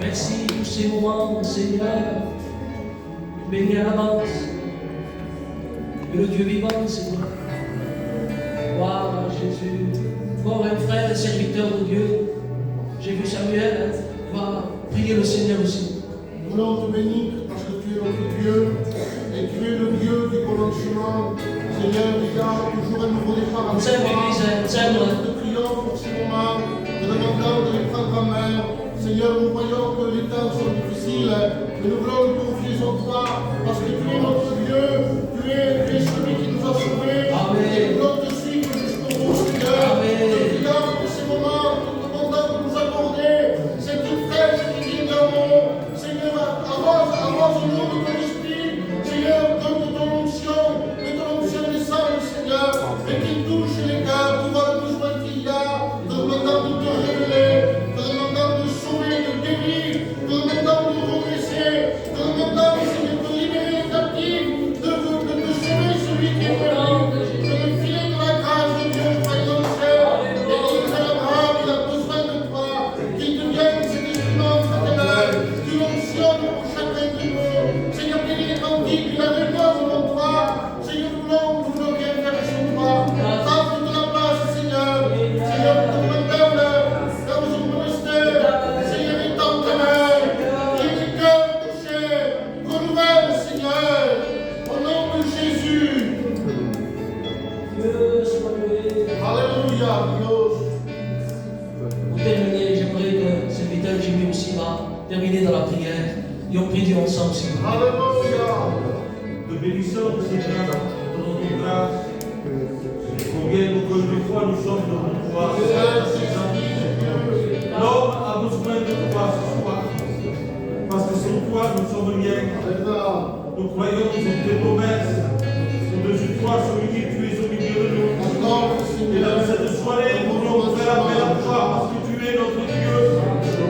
Merci pour ces moments, Seigneur. Béni à l'avance. Que le Dieu vivant, Seigneur. Gloire à Jésus. Encore un frère et serviteur de Dieu. J'ai vu Samuel. Va prier le Seigneur aussi. Nous voulons te bénir parce que tu es notre Dieu et tu es le Dieu du commencement. Seigneur, il y a toujours un nouveau départ avec toi. Nous te prions pour ces moments, te demandant de les prendre en main. Seigneur, nous voyons que les temps sont difficiles, mais nous voulons nous confier en toi parce que tu es notre Dieu, tu es celui qui nous a sauvés. Et nous voulons te suivre jusqu'au bout, Seigneur. Nous te prions pour ces moments, te demandant de nous accorder cette fraîche et divine amour. Seigneur, avance-nous de ton esprit. Seigneur, donne de ton onction descend, Seigneur, et qui touche les cœurs, tu vois le besoin qu'il y a, te demandant de te révéler, te demandant de sauver, de guérir, te demandant de redresser, te demandant, Seigneur, de libérer les captifs, de sauver celui qui est perdu, de le filer de la grâce de Dieu, croyant cher, et qu'il est Abraham, il a besoin de toi, qu'il devienne cet instrument fraternel, tu l'onction pour chacun de nous. Seigneur, bénis les cantiques, il a des causes devant toi. Seigneur, nous voulons rien faire sur toi. Passe de la place, Seigneur. Seigneur, pour le peuple, dans une monastère. Seigneur, étends ta main. Il y a des cœurs touchés. Renouvelle, Seigneur. Au nom de Jésus. Dieu soit loué. Alléluia, Dios. Pour terminer, j'aimerais que ce serviteur Jimmy aussi va terminer dans la prière. Et on prie Dieu ensemble, Seigneur. Alléluia. Te bénissons, Seigneur, dans notre grâce. Combien de fois nous sommes devant toi, l'homme a besoin de toi ce soir. Parce que sans toi, nous sommes rien. Nous croyons en tes promesses. Au-dessus de toi, celui qui tu es au milieu de nous. Et dans cette soirée, nous voulons faire appel à toi parce que tu es notre Dieu.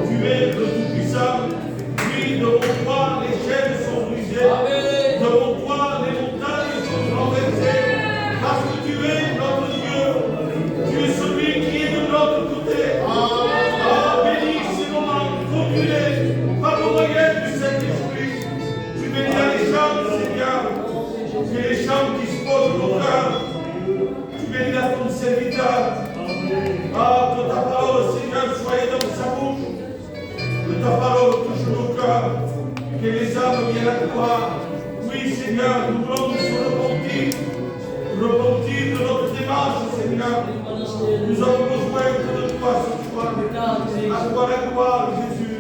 Tu es le Tout-Puissant. Oui, devant toi, les chaînes sont brisées. Amen. Devant toi, les montagnes sont renversées. Parce que tu es notre Dieu. Tu es celui qui est de notre côté. Ah, bénis ces moments formulés par le moyen du Saint-Esprit. Tu bénis les chants, Seigneur. Tu es les chants qui se posent au cœur. Tu bénis à ton serviteur. Ah, que ta parole, Seigneur, soit dans sa bouche. Que ta parole touche nos cœurs. Que les âmes viennent à toi. Oui, Seigneur, nous voulons nous repentir de notre démarche, Seigneur. Nous avons besoin de toi ce soir. À toi la gloire, Jésus.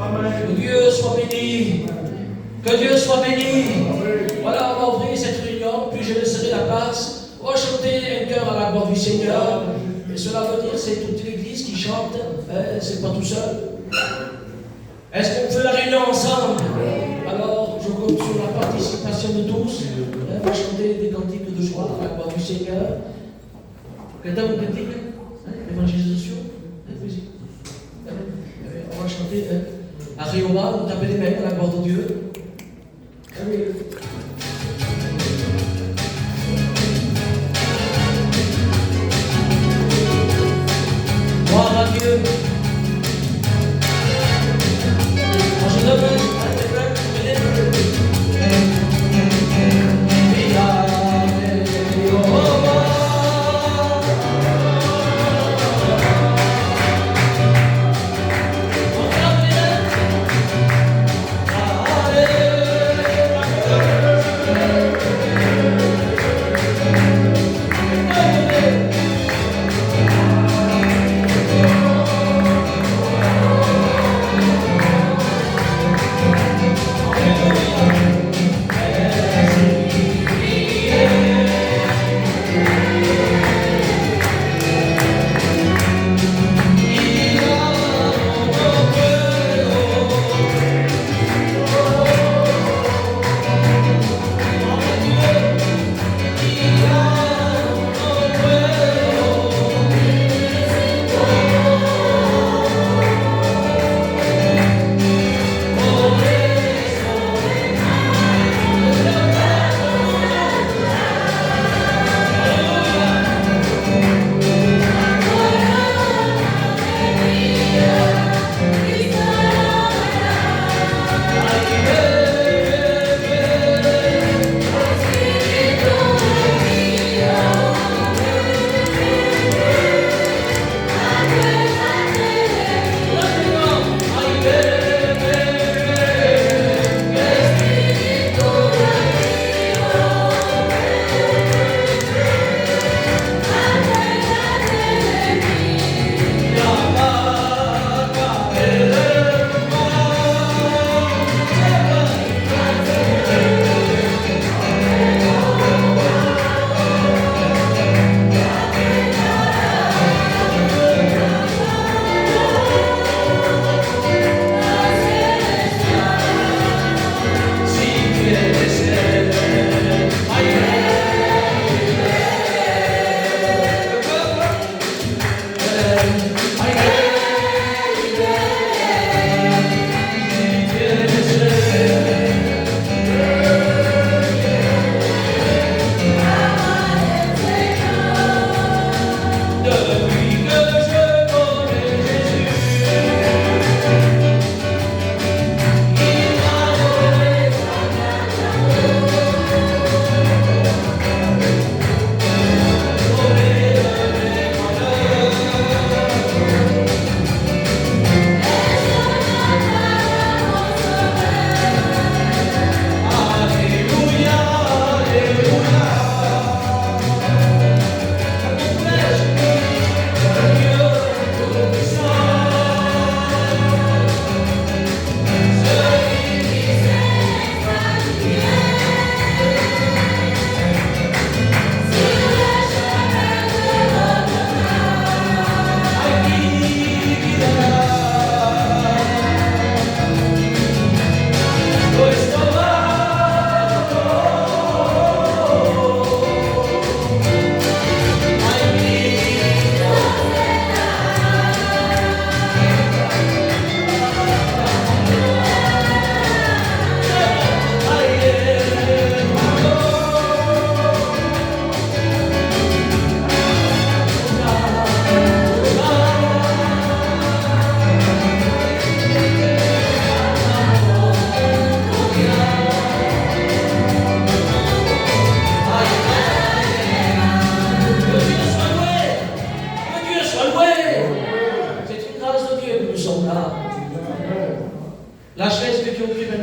Amen. Que Dieu soit béni. Que Dieu soit béni. Voilà, on va ouvrir cette réunion, puis je laisserai la place. On va chanter un cœur à la gloire du Seigneur. Et cela veut dire que c'est toute l'église qui chante, c'est pas tout seul. Est-ce qu'on fait la réunion ensemble? Alors, je compte sur la participation de tous. On va chanter des cantiques de joie à la gloire du Seigneur. Quelqu'un vous cantique? Évangélisation? Vas-y. On va chanter à Réoma, vous tapez les mains à la gloire de Dieu. Gloire à Dieu. Je demande à tes frères de venir.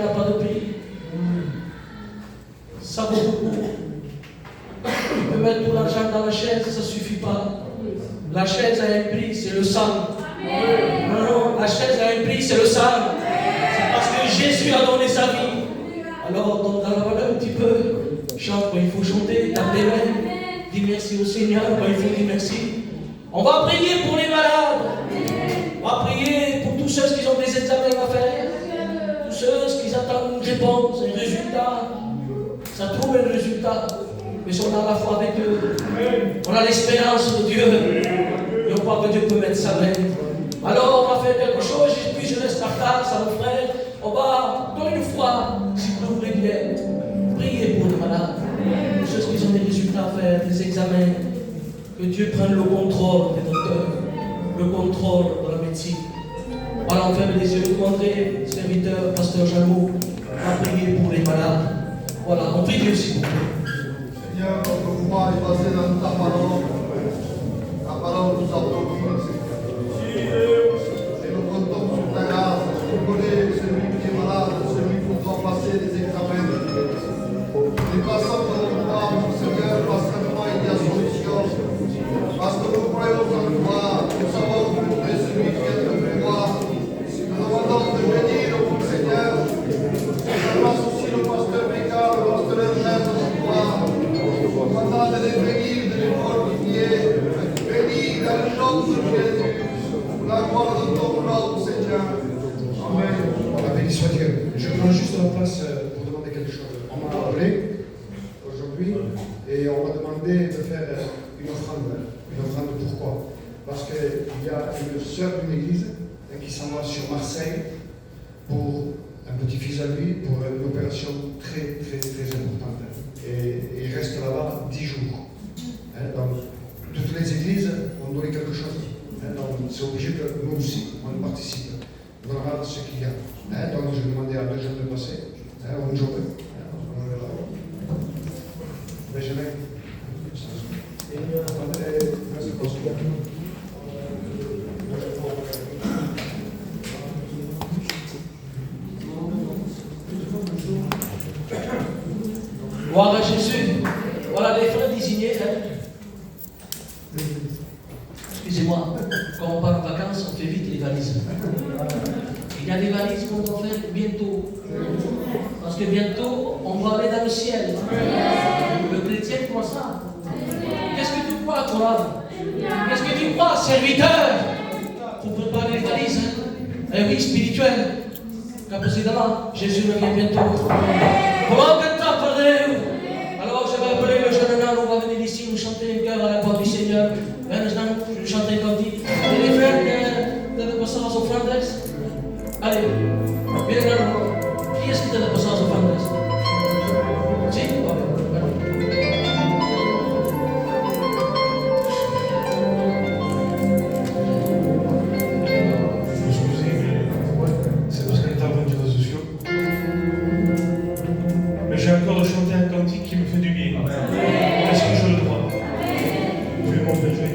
n'a pas de prix. Ça vaut beaucoup. Tu peux mettre tout l'argent dans la chaise, ça ne suffit pas. La chaise a un prix, c'est le sang. Non, non, la chaise a un prix, c'est le sang. C'est parce que Jésus a donné sa vie. Alors, dans la valeur un petit peu, chante quand il faut chanter, tape des mains, dis merci au Seigneur quand il faut dire merci. On va prier pour les malades. On va prier pour tous ceux qui ont des examens à faire. Tous ceux qui attendent une réponse, un résultat. Ça trouve un résultat. Mais si on a la foi avec eux, on a l'espérance de Dieu. Et on croit que Dieu peut mettre sa main. Alors on va faire quelque chose, et puis je laisse la place à mon frère. On va, dans une fois, si vous le voulez bien, prier pour les malades. Pour ceux qui ont des résultats à faire, des examens. Que Dieu prenne le contrôle des docteurs, le contrôle de la médecine. Voilà, on ferme les yeux, André, serviteur, pasteur Jalot, on va prier pour les malades. Voilà, on prie Dieu s'il vous plaît. Seigneur, notre foi est basée dans ta parole. Ta parole nous a promis, Seigneur. Et nous comptons sur ta grâce. Tu connais celui qui est malade, celui qui doit passer des examens. Nous passons dans notre foi, mon Seigneur, parce que toi, il y a solution. Parce que nous croyons en toi, nous savons que tu es celui qui est le pouvoir. Nous demandons de bénir, mon Seigneur. Je passe aussi le pasteur Mika, le pasteur Ernest, de les bénir, de les fortifier, bénis dans le nom de Jésus, pour la gloire de ton nom, Seigneur. Amen. Béni soit Dieu. Je prends juste la place pour demander quelque chose. On m'a appelé aujourd'hui et on m'a demandé de faire une offrande. Une offrande pourquoi? Parce qu'il y a une sœur d'une église qui s'en va sur Marseille pour un petit-fils à lui, pour une opération très importante. Et il reste là-bas 10 jours. Donc, toutes les églises ont donné quelque chose. Donc, c'est obligé que nous aussi, on participe. On donnera ce qu'il y a. Donc, je demandais à deux gens de passer. Un jour. Benjamin. Gloire à Jésus. Voilà les frères désignés. Hein. Excusez-moi, quand on part en vacances, on fait vite les valises. Il y a des valises qu'on doit faire bientôt. Parce que bientôt, on va aller dans le ciel. Le chrétien croit ça. Qu'est-ce que tu crois, toi? Qu'est-ce que tu crois, serviteur? Pour préparer les valises. Hein? Eh oui, spirituel. Car précédemment, Jésus revient bientôt. Comment que t'as parlé? Alors je vais appeler le jeune homme, on va venir ici, nous chanter un cœur à la gloire du Seigneur. Maintenant, je vais chanter un cantique. Et les frères de passer aux offrandes. Allez, viens là. Qui est-ce qui t'a passé aux offrandes? Si? C'est parce qu'elle est intervenue aux sociaux. Mais j'ai encore chanté un cantique qui me fait du bien. Est-ce que j'ai le droit? Je vais m'engager.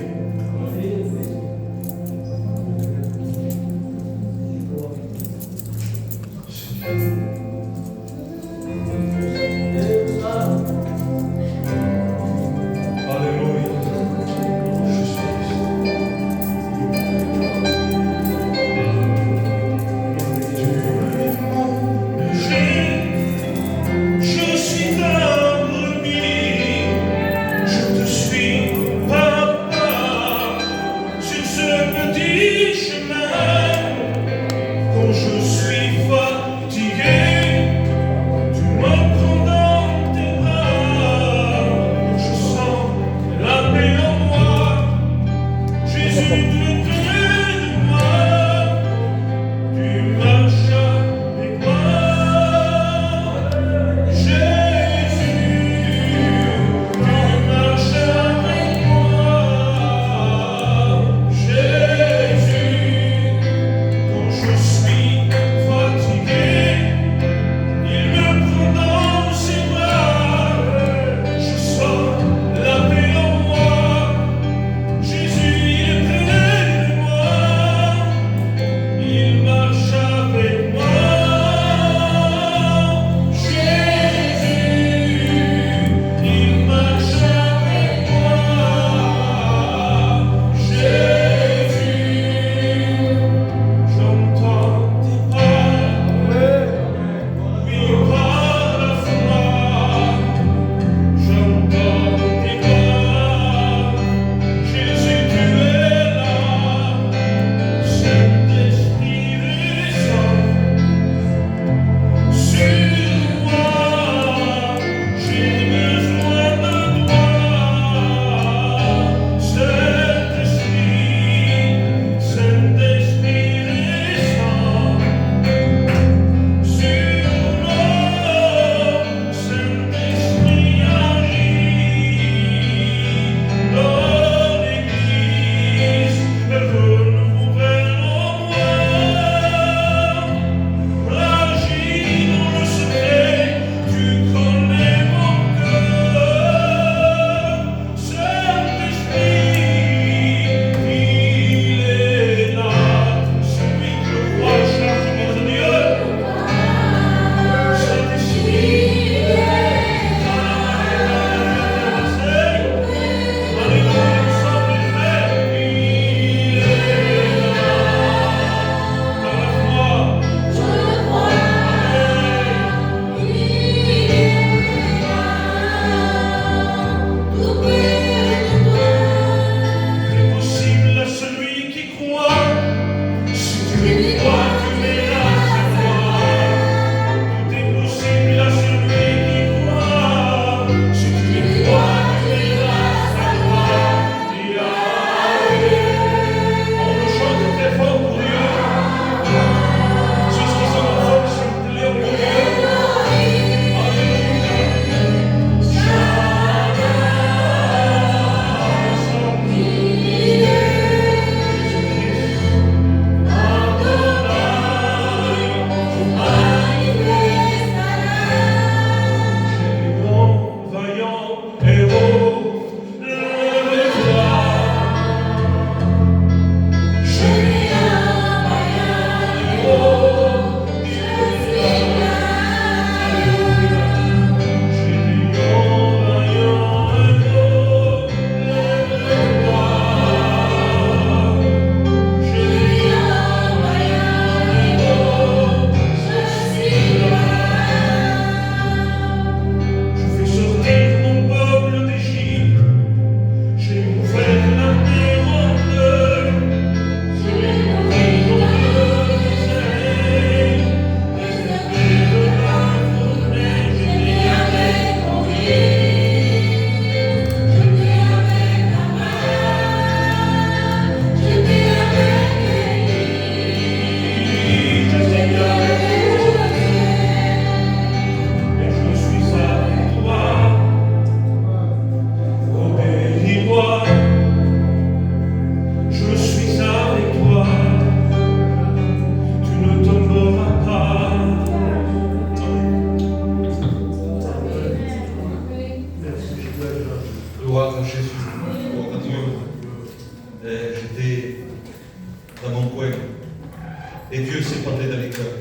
Et Dieu s'est parlé dans les cœurs.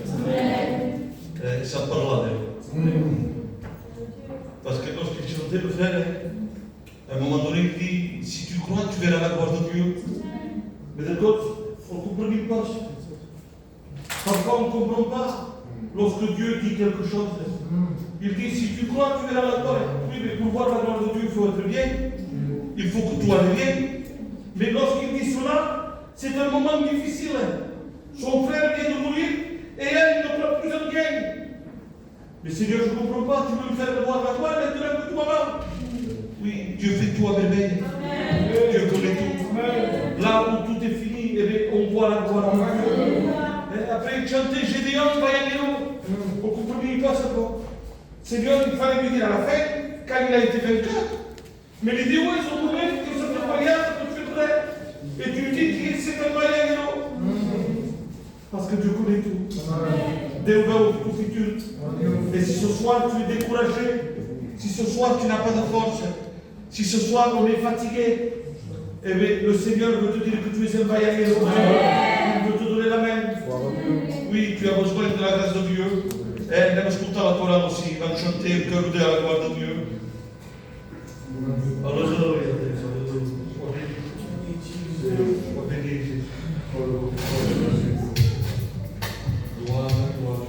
Ça parle d'elle. Parce que lorsqu'il chantait le frère, à un moment donné, il dit, si tu crois, tu verras la gloire de Dieu. Mais d'accord, on ne comprend pas. Parfois, on ne comprend pas lorsque Dieu dit quelque chose. Il dit, si tu crois, tu verras la gloire. Oui, mais pour voir la gloire de Dieu, il faut être bien. Il faut que tu ailles bien. Mais lorsqu'il dit cela, c'est un moment difficile. Son frère vient de mourir et elle ne croit plus en bien. Mais Seigneur, je ne comprends pas, tu veux me faire voir la gloire maintenant que tu m'as mal. Oui, Dieu fait tout à merveille. Dieu connaît tout. Là où tout est fini, eh bien, on voit la gloire de Dieu. Après chanter Gédéon, Vayanero, on ne comprenait pas ça. Seigneur, il fallait me dire à la fin, quand il a été vainqueur. Mais les dieux, ils ont trouvé que ça ne fait rien, ça te fait vrai. Et tu dis que c'est un Vayanero. Parce que Dieu connaît tout. Dieu va au futur. Et si ce soir tu es découragé, si ce soir tu n'as pas de force, si ce soir on est fatigué, eh bien, le Seigneur veut te dire que tu es un vaillant héros. Il veut te donner la main. Oui, tu as besoin de la grâce de Dieu. Et même écouter la chorale aussi, va chanter le cœur de la gloire de Dieu. Alléluia. Gloire, gloire,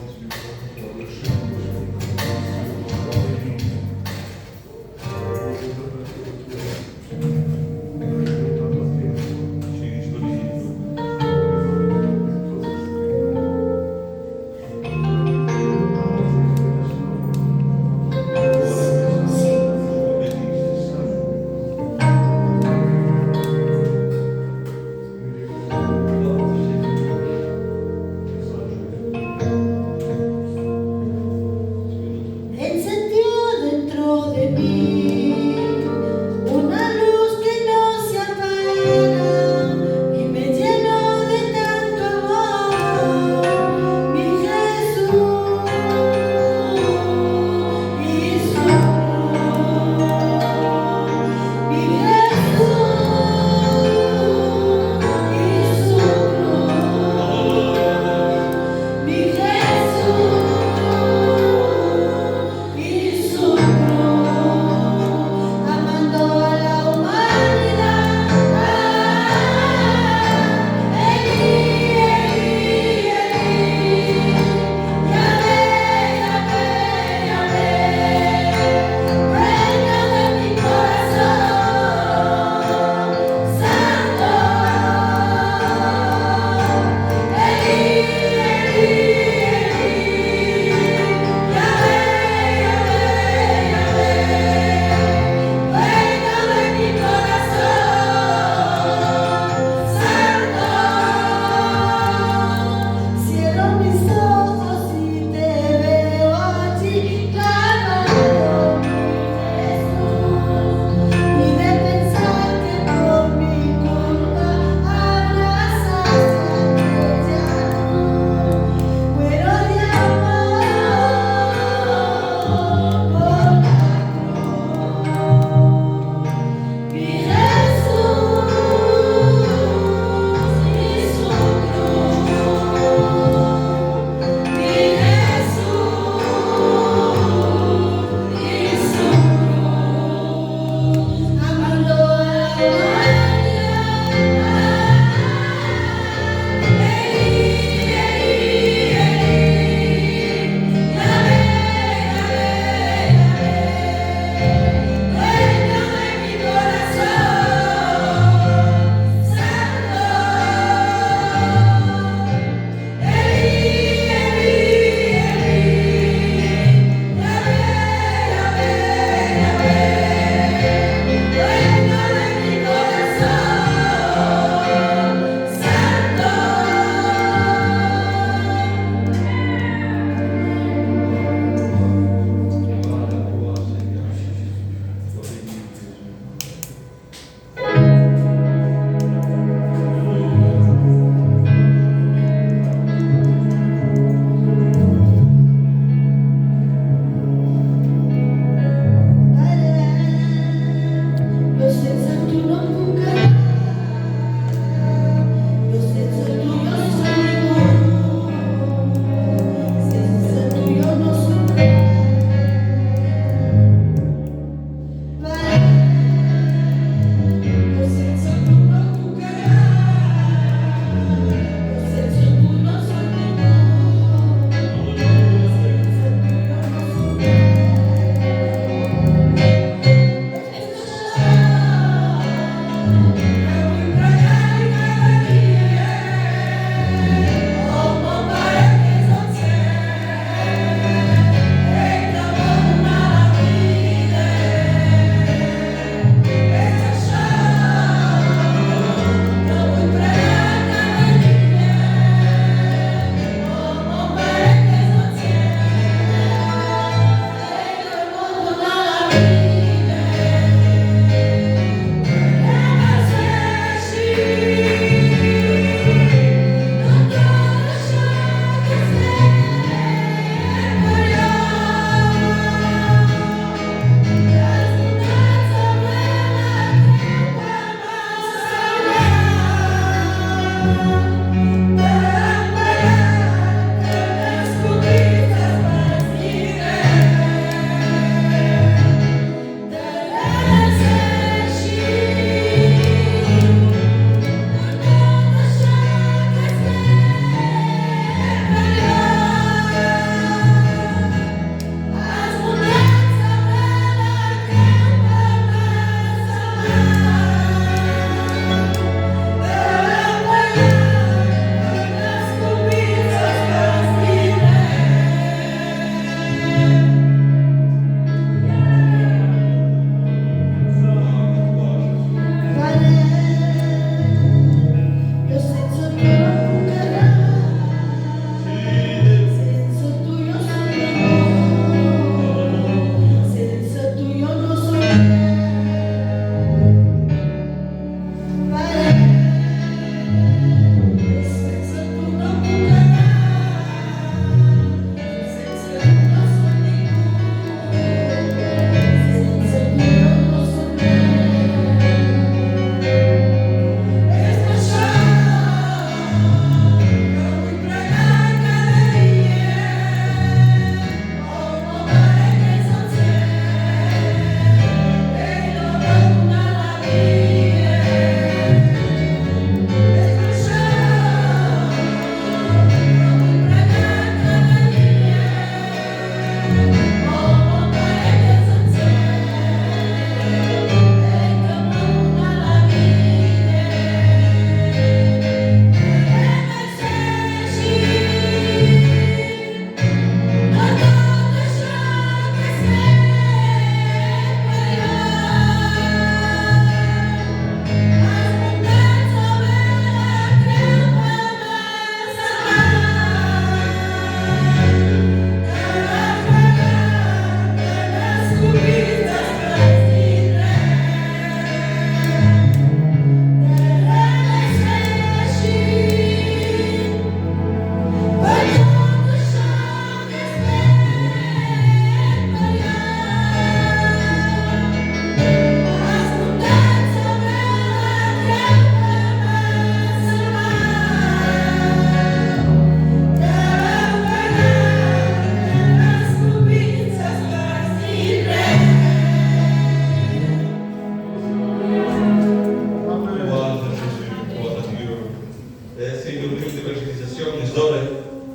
chœurs les oreilles,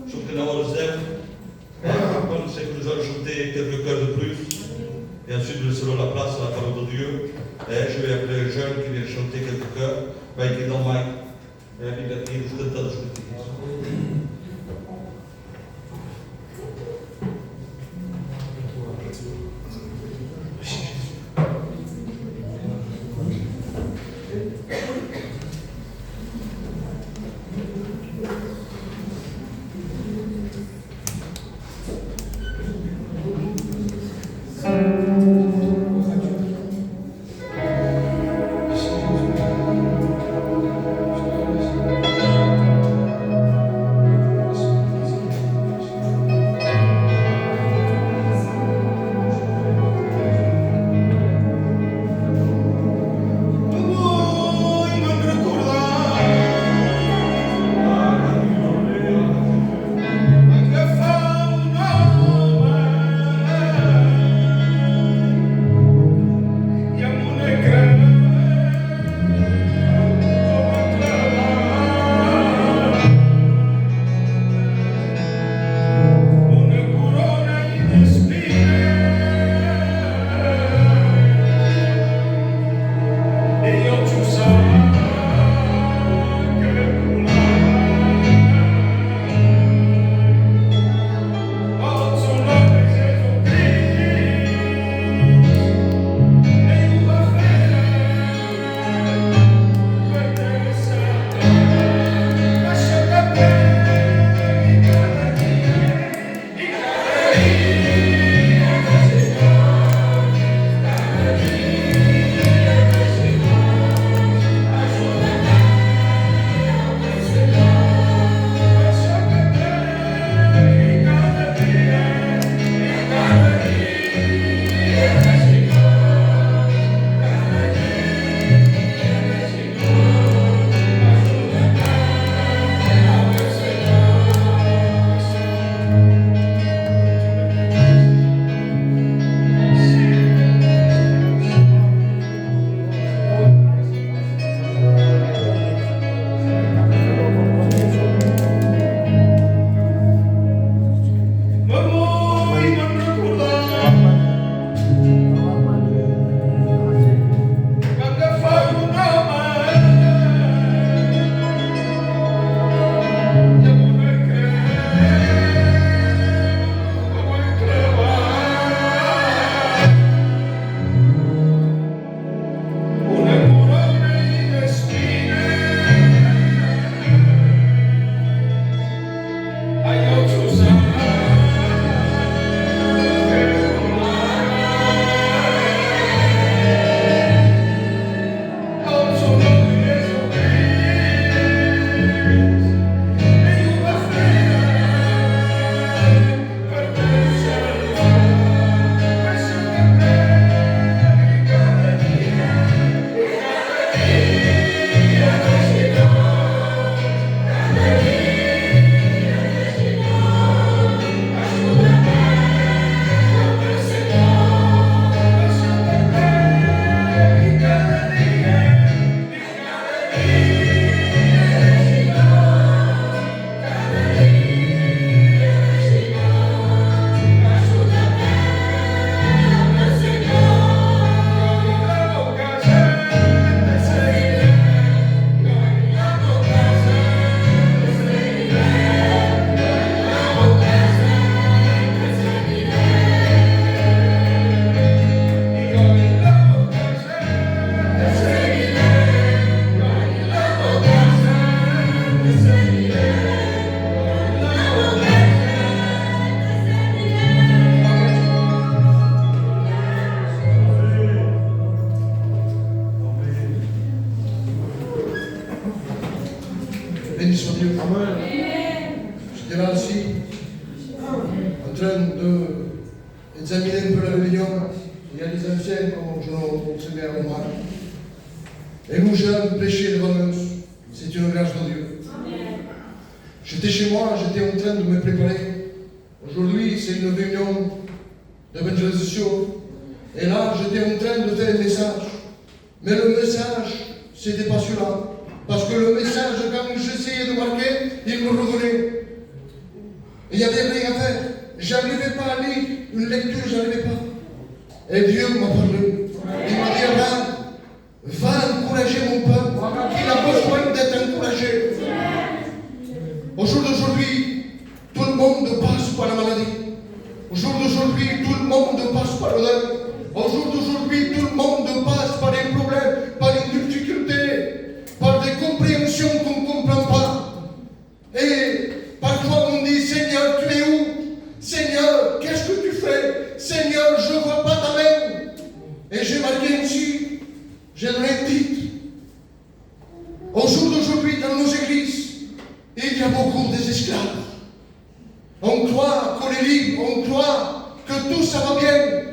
chanter la voix de zèbre. On sait que nous allons chanter quelques chœurs de plus. Et ensuite, nous laisserons la place à la parole de Dieu. Et je vais appeler un jeune qui vient chanter quelques chœurs. Mike est dans Mike. Et il va dire, je te donne ce que tu dis. Béni soit Dieu. J'étais là aussi, en train d'examiner un peu la réunion. Il y a des anciens, comme je l'observais à Omar. Et nous, jeunes, prêcher devant eux, c'est une grâce de Dieu. J'étais chez moi, j'étais en train de me préparer. Aujourd'hui, c'est une réunion d'évangélisation. Et là, j'étais en train de faire un message. Mais le message, c'était pas celui-là. Parce que le message, quand j'essayais de marquer, il me revenait. Il n'y avait rien à faire. Je n'arrivais pas à lire une lecture, je n'arrivais pas. Et Dieu m'a parlé. Il m'a dit, Abraham, va encourager mon peuple, qu'il a besoin d'être encouragé. Au jour d'aujourd'hui, tout le monde passe par la maladie. Au jour d'aujourd'hui, tout le monde passe par le deuil. Au jour d'aujourd'hui, tout le monde passe par des problèmes, par des difficultés, par des compréhensions qu'on ne comprend pas. Et parfois on dit, Seigneur, tu es où? Seigneur, qu'est-ce que tu fais? Seigneur, je ne vois pas ta main. Et j'ai marqué ici, j'ai donné un titre. Au jour d'aujourd'hui, dans nos églises, il y a beaucoup d'esclaves. On croit qu'on est libre, on croit que tout ça va bien.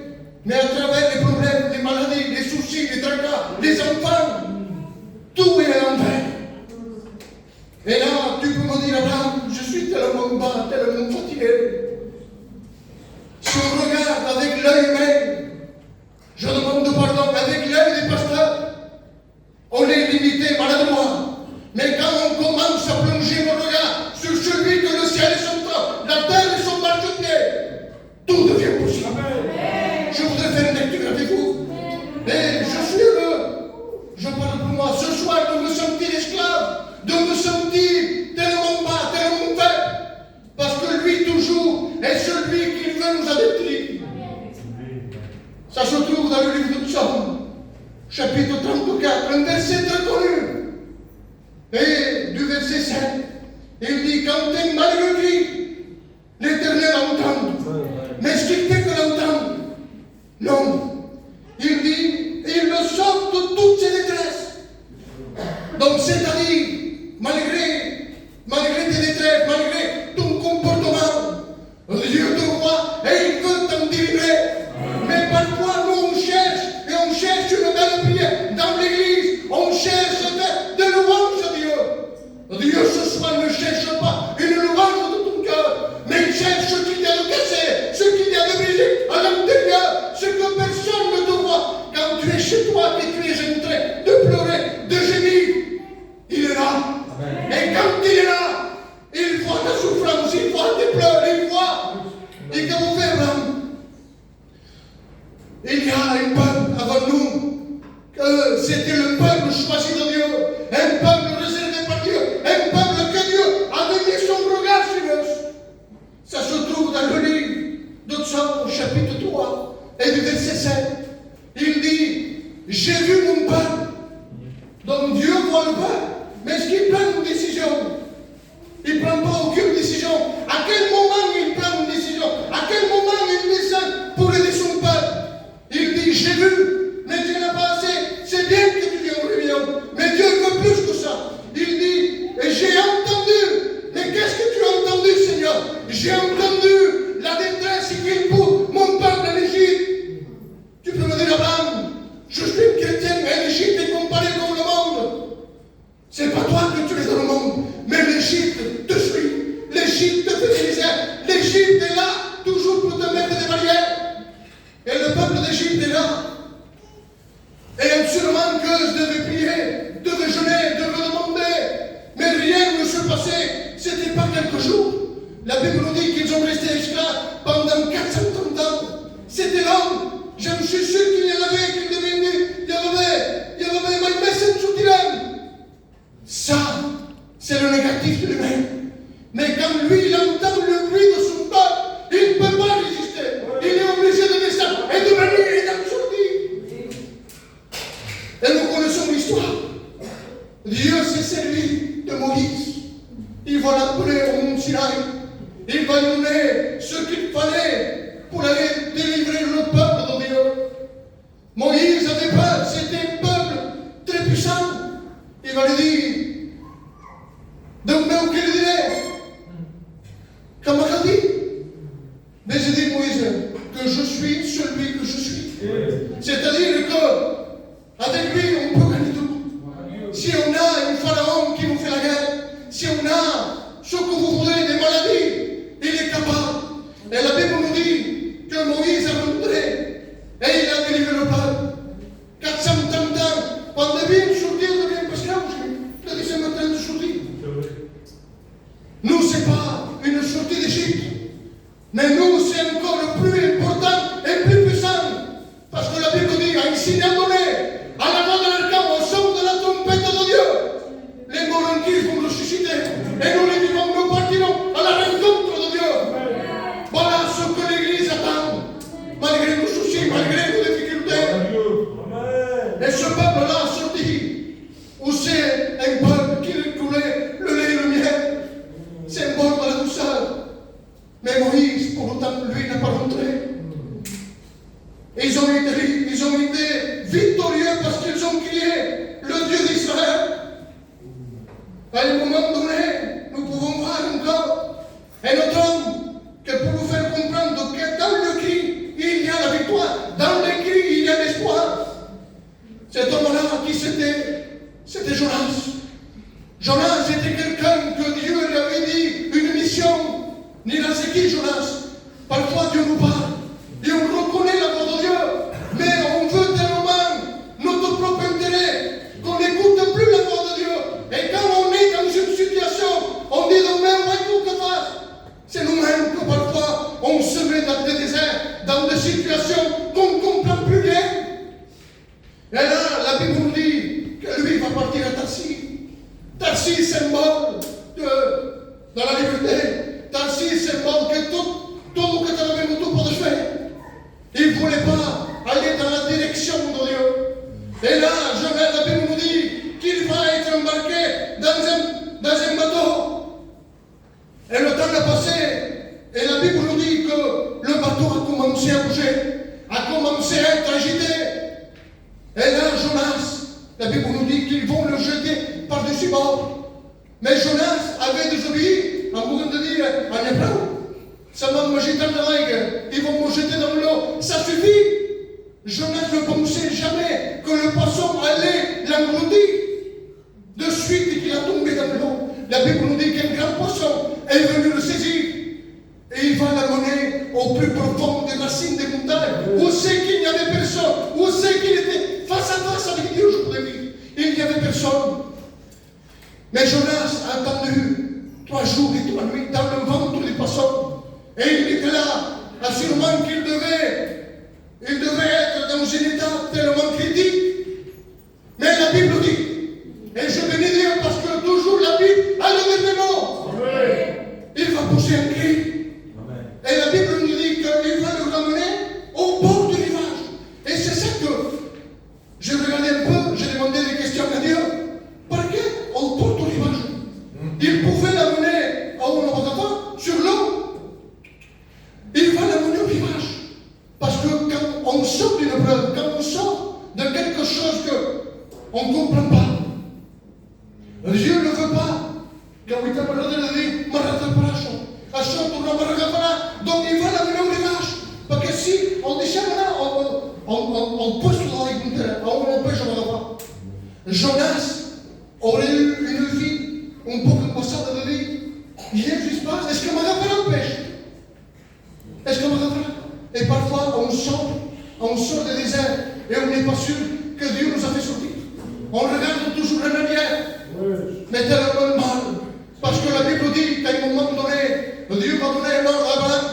Mais à travers les problèmes, les maladies, les soucis, les tracas, les enfants, tout est à l'envers. Et là, tu peux me dire, Abraham, je suis tellement bas, tellement fatigué. Si on regarde avec l'œil humain, je demande pardon, avec l'œil des pasteurs, on est limité, maladroit. Mais quand on commence à plonger le regard sur celui que le ciel est son trône, la terre est son marchepied, tout devient possible. Amen. Je voudrais faire une lecture avec vous. Et je suis heureux. Je parle pour moi ce soir de me sentir esclave, de me sentir tellement bas, tellement faible. Parce que lui toujours est celui qui veut nous adopter. Ça se trouve dans le livre de Psaume, chapitre 34, un verset très connu. Et du verset 5, il dit, quand t'es malgré l'Éternel entend. Mais est-ce qu'il fait que l'entendre? Non. Il dit, il le sauve de toutes ses détresses. Donc c'est-à-dire, malgré tes détresses, malgré ton comportement, Dieu te voit et il veut t'en délivrer. Mais parfois nous on cherche une belle prière dans l'église, on cherche de louange à Dieu. Dieu ce soir ne cherche pas une louange de ton cœur, mais il cherche ce qu'il y a de cassé, ce qu'il y a de brisé à l'intérieur, ce que personne ne te voit. Quand tu es chez toi et tu es en train de pleurer, de gémir, il est là. Amen. Et quand il est là, il voit ta souffrance, il voit tes pleurs, il voit. Et quand vous faites, il y a un peuple avant nous, que c'était le peuple choisi de Dieu, un peuple réservé par Dieu, un peuple que Dieu avait mis son regard sur eux. Ça se trouve dans le livre de Psaume, chapitre 3, et du verset 7. Il dit, j'ai vu mon peuple. Donc Dieu voit le peuple. Mais est-ce qu'il prend une décision? Il ne prend pas aucune décision. À quel moment il prend une décision? À quel moment il descend pour aider son peuple? Il dit, j'ai vu, mais Dieu n'a pas assez. C'est bien que tu viennes en réunion, mais Dieu veut plus que ça. Il dit, et j'ai entendu. Mais qu'est-ce que tu as entendu, Seigneur? J'ai entendu la détresse qu'il pour mon peuple en Égypte. Tu peux me dire, Abraham, je suis chrétien, mais l'Égypte est comparée comme le monde. C'est pas toi que tu es dans le monde, mais l'Égypte te suit. L'Égypte te fait des misères. L'Égypte est là, toujours pour te mettre des barrières. Et le peuple d'Égypte est là. Et sûrement que je devais prier, devais jeûner, devais demander. Mais rien ne se passait. C'était pas quelques jours. La Bible nous dit qu'ils ont resté esclaves pendant 430 ans. C'était long. Je me suis sûr qu'il y en avait qui devaient dire, il y avait my message to them. Ça, c'est le négatif de lui-même. Mais quand lui, il entend le bruit de son peuple, il ne peut pas résister. Il est obligé de descendre et de venir et d'en sortir. Et nous connaissons l'histoire. Dieu s'est servi de Moïse. Il va l'appeler au mont Sinaï. Il va lui donner ce qu'il fallait pour aller délivrer le peuple de Dieu. Moïse avait peur, c'était un peuple très puissant. Il va lui dire, donc, mais auquel dirait, comme il a dit, mais je dis Moïse, que je suis celui que je suis. C'est-à-dire que, avec lui, on peut gagner tout. Si on a un pharaon qui nous fait la guerre, si on a ce que vous voulez, des maladies, il est capable. Et la Bible nous dit que Moïse a montré Mais nous, c'est encore plus important et plus puissant. Parce que la Bible dit, à un signal donné, à la voix de l'archange, au son de la trompette de Dieu, les morts en Christ vont ressusciter. Et nous, les vivants, nous partirons à la rencontre de Dieu. Voilà ce que l'Église attend. Malgré nos soucis, malgré nos difficultés. Et ce peuple-là a sorti, où c'est un peuple qui coulait le lait et le miel. C'est un bord de la douceur. Mais Moïse, pour autant, lui, n'a pas rentré. Ils ont été victorieux parce qu'ils ont crié le Dieu d'Israël. À un moment donné, nous pouvons voir encore un autre homme que pour nous faire comprendre que dans le cri, il y a la victoire. Dans le cri, il y a l'espoir. Cet homme-là, qui c'était Jonas. Jonas était quelqu'un que Dieu lui avait dit une mission. Ni là, c'est qui Jonas? Parfois, Dieu nous parle. Et on reconnaît la voix de Dieu. Mais on veut tellement notre propre intérêt qu'on n'écoute plus la voix de Dieu. Et quand on est dans une situation, on dit nous-mêmes, que faire? C'est nous-mêmes que parfois on se met dans des déserts, dans des situations qu'on ne comprend plus bien. Et là, la Bible nous dit que lui va partir à Tarsis. Tarsis, symbole de la liberté. Tarsis, symbole que tout ce que tu avais tout pour faire. Il ne voulait pas aller dans la direction de Dieu. Et là, la Bible nous dit qu'il va être embarqué dans un bateau. Et le temps a passé. Et la Bible nous dit que le bateau a commencé à bouger, a commencé à être agité. Et là, Jonas, la Bible nous dit qu'ils vont le jeter par-dessus bord. Mais Jonas avait désobéi en voulant de dire en hébreu, ça va me jeter dans la règle, ils vont me jeter dans l'eau, ça suffit. Jonas ne pensait jamais que le poisson allait l'engloutir. De suite qu'il a tombé dans l'eau, la Bible nous dit qu'un grand poisson est venu le saisir. Et il va l'amener au plus profond des racines des montagnes. Où c'est qu'il n'y avait personne? Où c'est qu'il était face à face avec Dieu, je vous l'ai dit. Il n'y avait personne. Mais Jonas a attendu 3 jours et 3 nuits dans le ventre des poissons. Et il était là, assurément qu'il devait être dans un état tellement critique. Mais la Bible dit, et je bénis Dieu parce que toujours la Bible a le dernier mot. Il va pousser un cri. Et la Bible nous dit qu'il va le ramener au bord du rivage. Et c'est ça que je regardais un peu, j'ai demandé des questions à Dieu. Par quel au bord du rivage? Il pouvait l'amener à un sur l'eau. Il va l'amener au rivage. Parce que quand on sort d'une preuve, quand on sort de quelque chose qu'on ne comprend pas, Dieu ne veut pas. Quand il t'a parlé, il a dit, donc il va l'amener au rivage. Parce que si on déchire là, on pousse dans les compteurs, on empêche de pas. Jonas aurait eu une vie un peu comme ça de dire, il est juste pas, est-ce que Magafara empêche? Est-ce que Magafara? Et parfois on sort des déserts et on n'est pas sûr que Dieu nous a fait sortir. On regarde toujours en arrière, mais tellement mal. Parce que la Bible dit qu'à un moment donné, Dieu va donner un ordre à Abraham.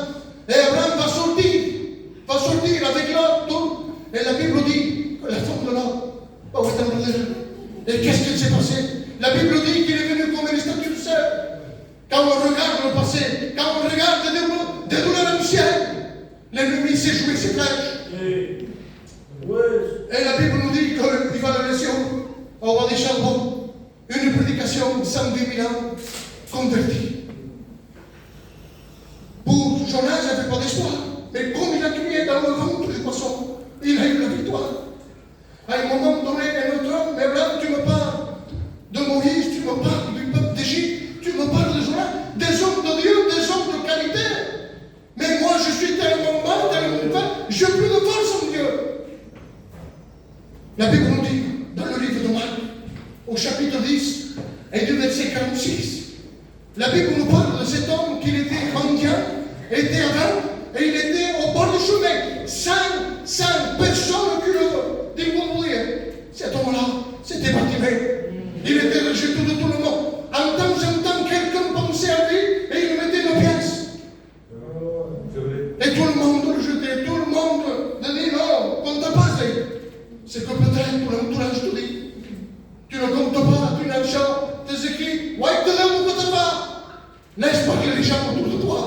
Et Abraham va sortir avec l'autre. Et la Bible dit que la femme de l'homme va être en désert. Et qu'est-ce qui s'est passé? La Bible dit qu'il est venu comme une statue de sel. Quand on regarde le passé, quand on regarde des douleurs anciennes, l'ennemi s'est joué ses flèches. Et la Bible nous dit qu'il va le laisser au roi des charbons. Une prédication 110 000 ans convertie. Pour Jonas, il n'avait pas d'espoir. Mais comme il a crié dans le ventre du poisson, il a eu la victoire. À un moment donné, un autre homme, mais là, tu me parles de Moïse, tu me parles du peuple d'Égypte, tu me parles de Jonas, des hommes de Dieu, des hommes de qualité. Mais moi, je suis tellement mal, tellement mal, je n'ai plus de force en Dieu. La Bible nous dit, dans le livre de Marc, au chapitre 10 et du verset 46, la Bible nous parle de cet homme qui était mendiant, était avant, et il était au bord du chemin, sans personne qui le découvrait. Cet homme-là, c'était Bartimée. Il était rejeté de tout le monde. En temps, quelqu'un pensait à lui et il mettait une pièce. regarder les gens autour de toi.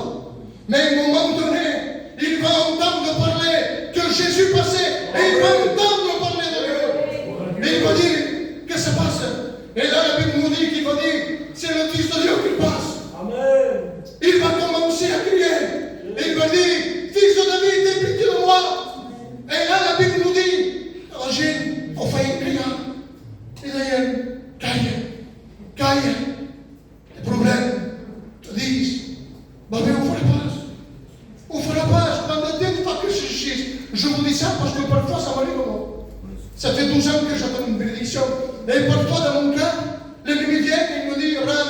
Mais à un moment donné, il va entendre parler que Jésus passait et il va entendre parler de Dieu. Et il va dire, qu'est-ce qui se passe? Et là, la Bible nous dit qu'il va dire, c'est le Fils de Dieu qui passe. Amen. Il va commencer à crier. Et il va dire, Fils de David, aie pitié de moi. Et là, la Bible nous dit, imagine, on fait un criant. Et d'ailleurs, caille. Les problèmes te disent, bah mais on fera pas. Pendant des fois que je vous dis ça parce que parfois ça m'arrive à moi. Ça fait 12 ans que j'attends une bénédiction. Et parfois dans mon cœur, l'ennemi vient et il me dit, Abraham,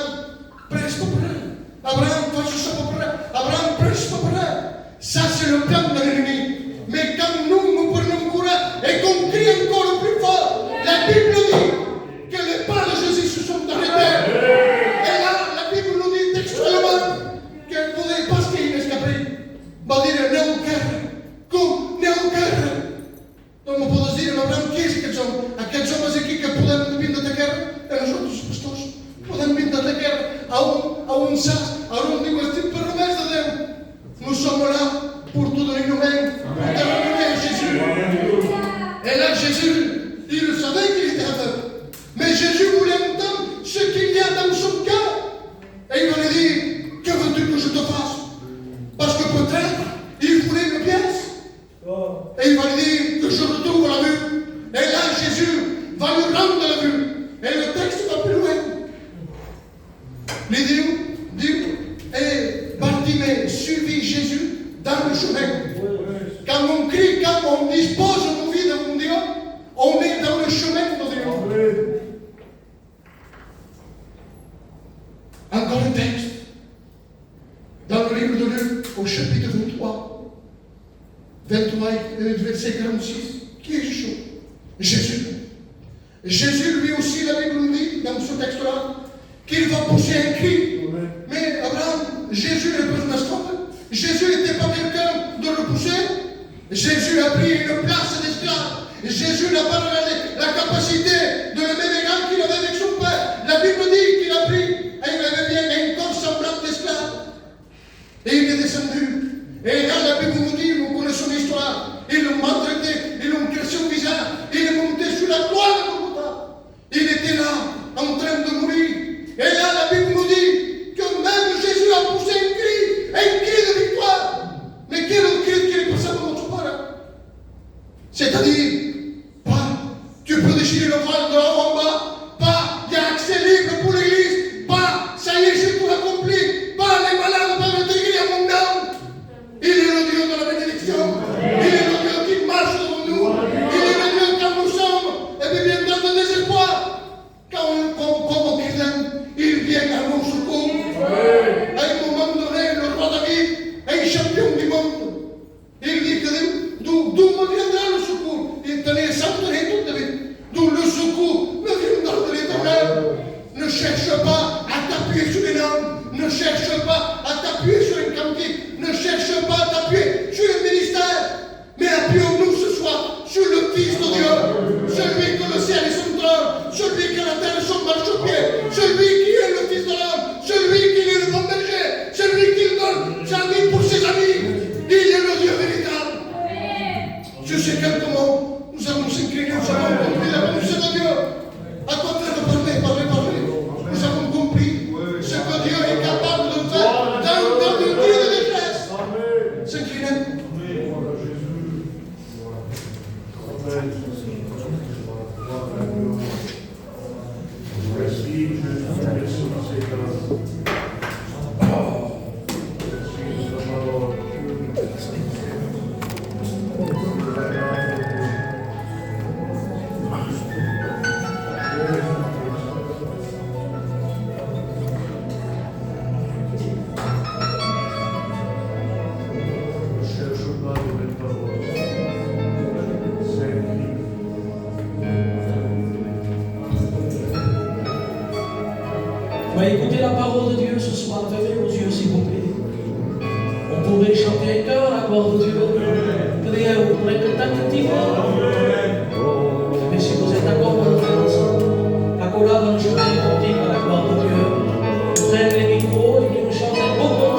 prêche pas pour rien. Abraham, fais ça pas pour rien. Abraham, prêche pas pour rien. Ça c'est le plan de l'ennemi. Mais quand nous prenons courage et qu'on crie encore plus fort, la Bible dit que les pas de Jésus se sont arrêtés. Et là, la Bible nous dit textuellement que vous n'avez pas ce qu'il est escapé. Va dire, non guerra. Donc on peut dire, Abraham, qui és aquests homes? Aquests homes aquí que podem vindre de guerra, e nosaltres, pastors, podem vindre de guerra a un sas, a un diu, estic per res de Déu. Nous sommes là pour te donner une main, pour te donner à Jésus. Et là, Jésus, il savait qu'il était aveugle. Mais Jésus voulait entendre ce qu'il y a dans son cœur. Et il va lui dire, que veux-tu que je te fasse? Parce que peut-être, il voulait une pièce. Et il va lui dire que je retrouve la vue. Et là, Jésus va lui rendre la vue. Et le texte va plus loin. Il dit, et Bartimée suivit Jésus dans le chemin. Quand on crie, quand on dispose nos vies de mon Dieu, on est dans le chemin de Dieu. Encore un texte. Dans le livre de Luc, au chapitre 23, verset 46, qui est Jésus? Jésus. Jésus, lui aussi, la Bible nous dit, dans ce texte-là, qu'il va pousser un cri. Mais Abraham, Jésus n'est pas un esclave. Jésus n'était pas quelqu'un de repousser. Jésus a pris une place d'esclave. Jésus n'a pas la capacité de le même égard qu'il avait avec son père. La Bible dit qu'il a pris, et il avait bien un corps semblable d'esclave. Et il est descendu. Et là, la Bible nous dit, nous connaissons l'histoire. Ils l'ont maltraité, ils l'ont cassé au visage. Il est monté sur la croix de Golgotha. Il était là, en train de mourir. Et là, la Bible nous dit que même Jésus a poussé un cri de victoire. Mais quel est le cri qui est passé dans notre part? C'est-à-dire, pas, tu peux déchirer le voile de haut en bas, pas, il y a accès libre pour l'église, pas, ça y est, j'ai tout accompli, pas, les malades peuvent intégrer à mon nom. Il est le Dieu de la bénédiction, il est le Dieu qui marche devant nous, il est le Dieu quand nous sommes, et bien dans le désespoir, quand on crie, il vient à nos secours. À un moment donné, le roi David est champion du monde. Il dit que d'où me viendra le secours? Il tenait ça, tenait tout David. D'où le secours me viendra de l'Éternel. Ne cherche pas à t'appuyer sur les hommes. Ne cherche pas à t'appuyer sur un cantique. Ne cherche pas à t'appuyer sur un ministère. Mais appuyons-nous ce soir sur le Fils de Dieu. Celui que le ciel est son trône. Celui que la terre est son marchepied. Celui qui est le Fils de l'homme. Celui qui est le bon berger. Celui qui donne sa vie pour ses amis. Il est le Dieu véritable. Sur ces quelques mots, nous allons s'incliner, nous avons compris la pensée de Dieu. À quoi faire de parler. Nous avons compris ce que Dieu est capable de faire dans le lieu de détresse. S'incliner. On va écouter la parole de Dieu ce soir. Fermez vos yeux, s'il vous plaît. On pourrait chanter un cœur la gloire de Dieu. Priez, vous pourrez être activement. Mais si vous êtes d'accord, on va le faire ensemble. Accolade dans le chemin, on dit à la gloire de Dieu. Prenez les micros et nous chantons beaucoup.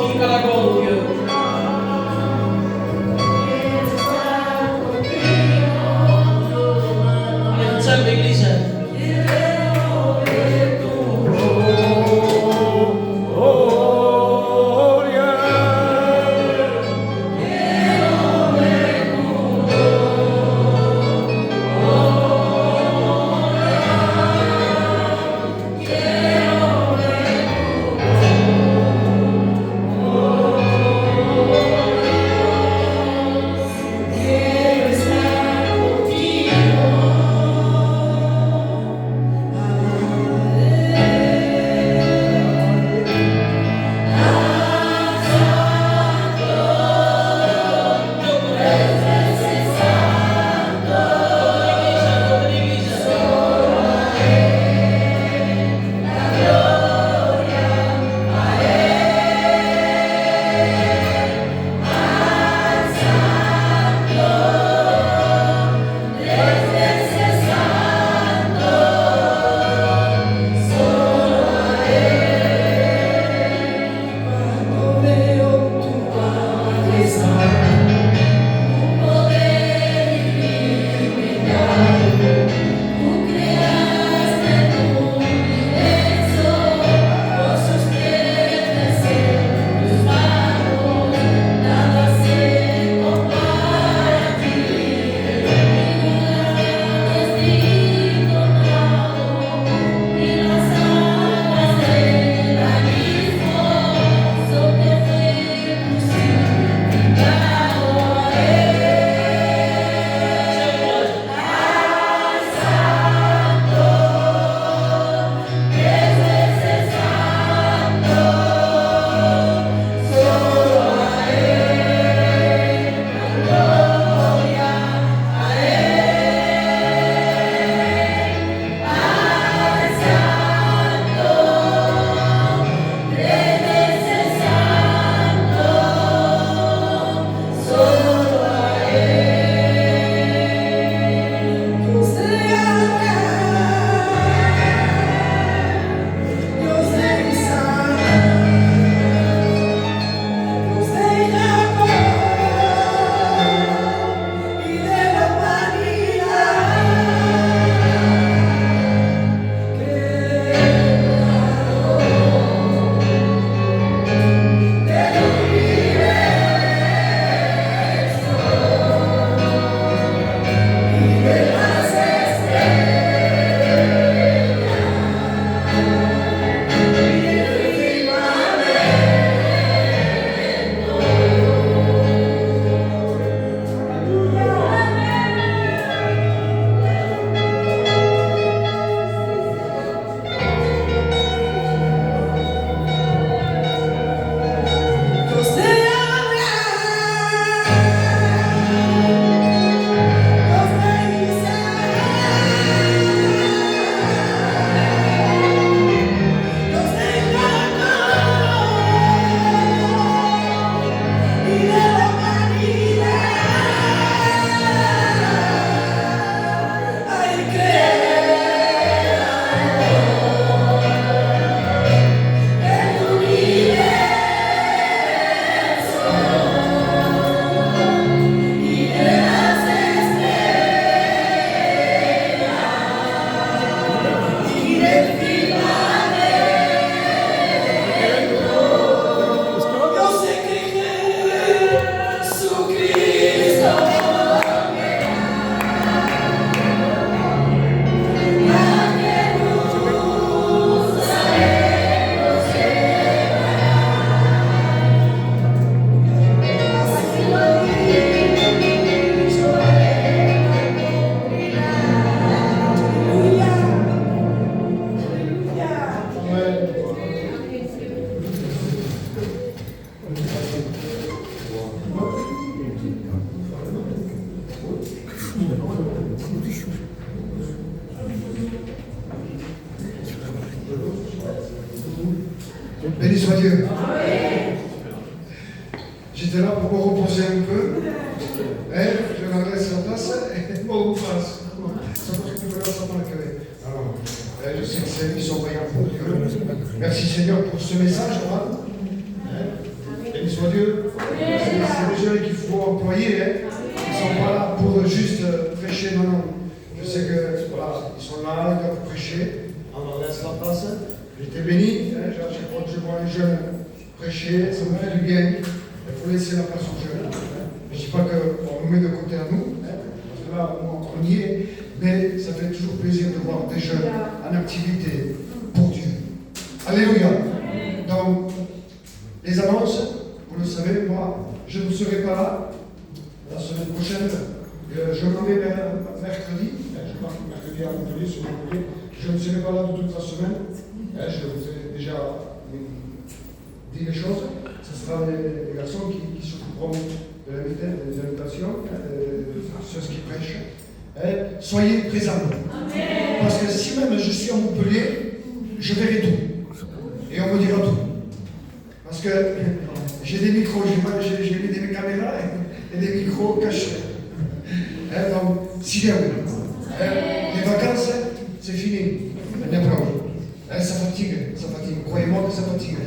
Dieu. J'étais là pour me reposer un peu. Je me laisse la place et me repose. Alors, je sais que c'est une mission voyante pour Dieu. Merci Seigneur pour ce message, Juan. Béni soit Dieu. C'est des jeunes qu'il faut employer. Ils ne sont pas là pour juste prêcher, non. Je sais que voilà, ils sont là, ils doivent prêcher. On leur laisse la place. J'étais béni. Chaque fois que je vois les jeunes prêcher, ça me fait du bien. Il faut laisser la place aux jeunes. Je ne dis pas qu'on nous met de côté à nous, parce que là, on y est, mais ça fait toujours plaisir de voir des jeunes en activité pour Dieu. Alléluia. Donc, les annonces, vous le savez, moi, je ne serai pas là la semaine prochaine. Je m'en vais mercredi. Je pars mercredi à Montpellier, sur Montpellier. Je ne serai pas là de toute la semaine. Je vous ai déjà dit les choses. Ce sera les garçons qui s'occuperont de des invitations, ceux qui prêchent. Soyez présents. Parce que si même je suis à Montpellier, je verrai tout. Et on me dira tout. Parce que j'ai des micros, j'ai mis des caméras et des micros cachés. Donc, si bien oui. Les vacances, c'est fini. Ça fatigue. Croyez-moi que ça fatigue.